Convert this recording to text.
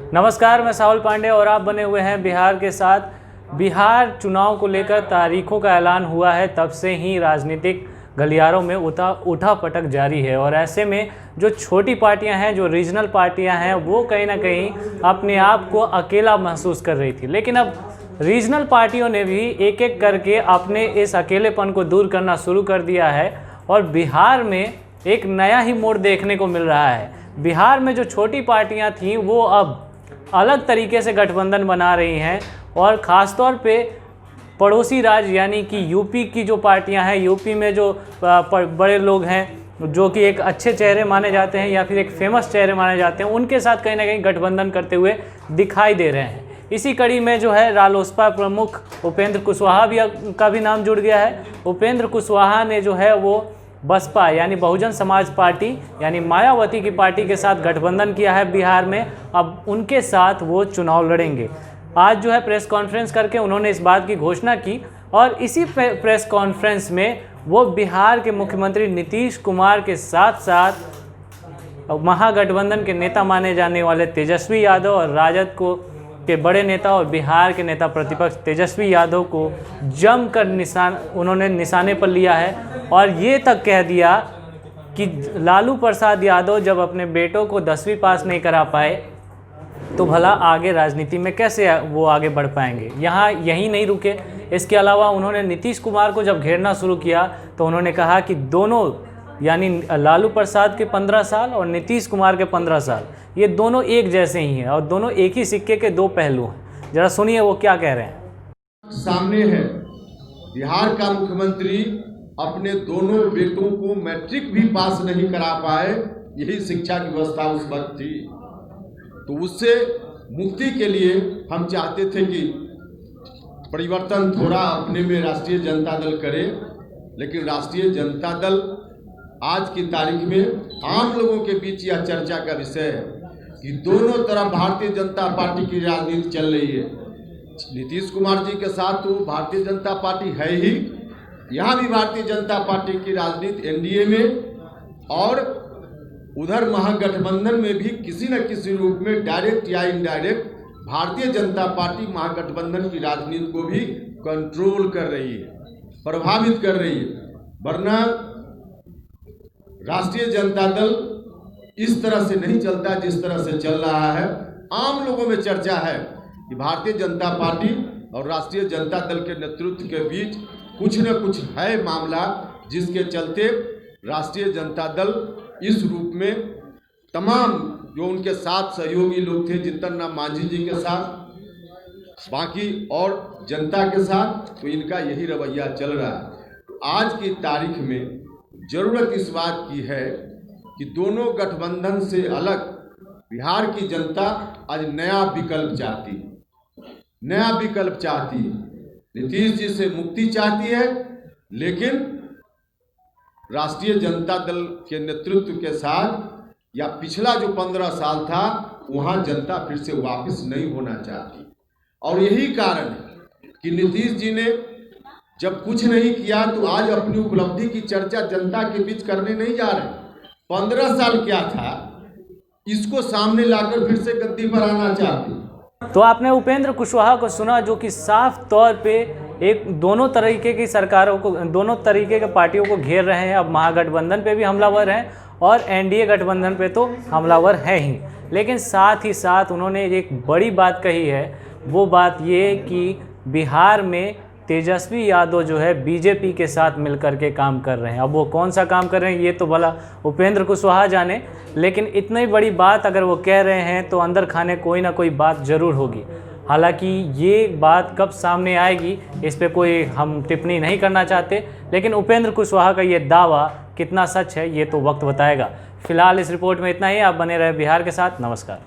नमस्कार, मैं साहुल पांडे और आप बने हुए हैं बिहार के साथ। बिहार चुनाव को लेकर तारीखों का ऐलान हुआ है, तब से ही राजनीतिक गलियारों में उठा पटक जारी है और ऐसे में जो छोटी पार्टियां हैं, जो रीजनल पार्टियां हैं, वो कहीं ना कहीं अपने आप को अकेला महसूस कर रही थी। लेकिन अब रीजनल पार्टियों ने भी एक एक करके अपने इस अकेलेपन को दूर करना शुरू कर दिया है और बिहार में एक नया ही मोड़ देखने को मिल रहा है। बिहार में जो छोटी पार्टियां थीं वो अब अलग तरीके से गठबंधन बना रही हैं और ख़ासतौर पे पड़ोसी राज्य यानी कि यूपी की जो पार्टियां हैं, यूपी में जो बड़े लोग हैं जो कि एक अच्छे चेहरे माने जाते हैं या फिर एक फेमस चेहरे माने जाते हैं, उनके साथ कहीं ना कहीं गठबंधन करते हुए दिखाई दे रहे हैं। इसी कड़ी में जो है रालोसपा प्रमुख उपेंद्र कुशवाहा का भी नाम जुड़ गया है। उपेंद्र कुशवाहा ने जो है वो बसपा यानी बहुजन समाज पार्टी यानी मायावती की पार्टी के साथ गठबंधन किया है बिहार में। अब उनके साथ वो चुनाव लड़ेंगे। आज जो है प्रेस कॉन्फ्रेंस करके उन्होंने इस बात की घोषणा की और इसी प्रेस कॉन्फ्रेंस में वो बिहार के मुख्यमंत्री नीतीश कुमार के साथ साथ महागठबंधन के नेता माने जाने वाले तेजस्वी यादव और राजद के बड़े नेता और बिहार के नेता प्रतिपक्ष तेजस्वी यादव को जमकर उन्होंने निशाने पर लिया है और ये तक कह दिया कि लालू प्रसाद यादव जब अपने बेटों को 10वीं पास नहीं करा पाए तो भला आगे राजनीति में कैसे वो आगे बढ़ पाएंगे। यहीं नहीं रुके, इसके अलावा उन्होंने नीतीश कुमार को जब घेरना शुरू किया तो उन्होंने कहा कि दोनों यानी लालू प्रसाद के 15 साल और नीतीश कुमार के 15 साल ये दोनों एक जैसे ही हैं और दोनों एक ही सिक्के के दो पहलू हैं। जरा सुनिए वो क्या कह रहे हैं। सामने है बिहार का मुख्यमंत्री अपने दोनों बेटों को मैट्रिक भी पास नहीं करा पाए, यही शिक्षा की व्यवस्था उस वक्त थी। तो उससे मुक्ति के लिए हम चाहते थे कि परिवर्तन थोड़ा अपने में राष्ट्रीय जनता दल करे, लेकिन राष्ट्रीय जनता दल आज की तारीख में आम लोगों के बीच यह चर्चा का विषय है कि दोनों तरफ भारतीय जनता पार्टी की राजनीति चल रही है। नीतीश कुमार जी के साथ तो भारतीय जनता पार्टी है ही, यहाँ भी भारतीय जनता पार्टी की राजनीति एनडीए में और उधर महागठबंधन में भी किसी न किसी रूप में डायरेक्ट या इनडायरेक्ट भारतीय जनता पार्टी महागठबंधन की राजनीति को भी कंट्रोल कर रही है, प्रभावित कर रही है। वरना राष्ट्रीय जनता दल इस तरह से नहीं चलता जिस तरह से चल रहा है। आम लोगों में चर्चा है कि भारतीय जनता पार्टी और राष्ट्रीय जनता दल के नेतृत्व के बीच कुछ न कुछ है मामला, जिसके चलते राष्ट्रीय जनता दल इस रूप में तमाम जो उनके साथ सहयोगी लोग थे, जितन राम मांझी जी के साथ, बाकी और जनता के साथ, तो इनका यही रवैया चल रहा है। आज की तारीख में जरूरत इस बात की है कि दोनों गठबंधन से अलग बिहार की जनता आज नया विकल्प चाहती है, नया विकल्प चाहती है। नीतीश जी से मुक्ति चाहती है, लेकिन राष्ट्रीय जनता दल के नेतृत्व के साथ या पिछला जो 15 साल था वहां जनता फिर से वापस नहीं होना चाहती। और यही कारण है कि नीतीश जी ने जब कुछ नहीं किया तो आज अपनी उपलब्धि की चर्चा जनता के बीच करने नहीं जा रहे। 15 साल क्या था, इसको सामने लाकर फिर से गद्दी पर आना चाहते। तो आपने उपेंद्र कुशवाहा को सुना जो कि साफ तौर पे एक दोनों तरीके की सरकारों को, दोनों तरीके के पार्टियों को घेर रहे हैं। अब महागठबंधन पे भी हमलावर हैं और एनडीए गठबंधन पे तो हमलावर है ही, लेकिन साथ ही साथ उन्होंने एक बड़ी बात कही है। वो बात ये कि बिहार में तेजस्वी यादव जो है बीजेपी के साथ मिलकर के काम कर रहे हैं। अब वो कौन सा काम कर रहे हैं ये तो भला उपेंद्र कुशवाहा जाने, लेकिन इतनी बड़ी बात अगर वो कह रहे हैं तो अंदर खाने कोई ना कोई बात ज़रूर होगी। हालांकि ये बात कब सामने आएगी इस पे कोई हम टिप्पणी नहीं करना चाहते, लेकिन उपेंद्र कुशवाहा का ये दावा कितना सच है ये तो वक्त बताएगा। फिलहाल इस रिपोर्ट में इतना ही। आप बने रहे बिहार के साथ। नमस्कार।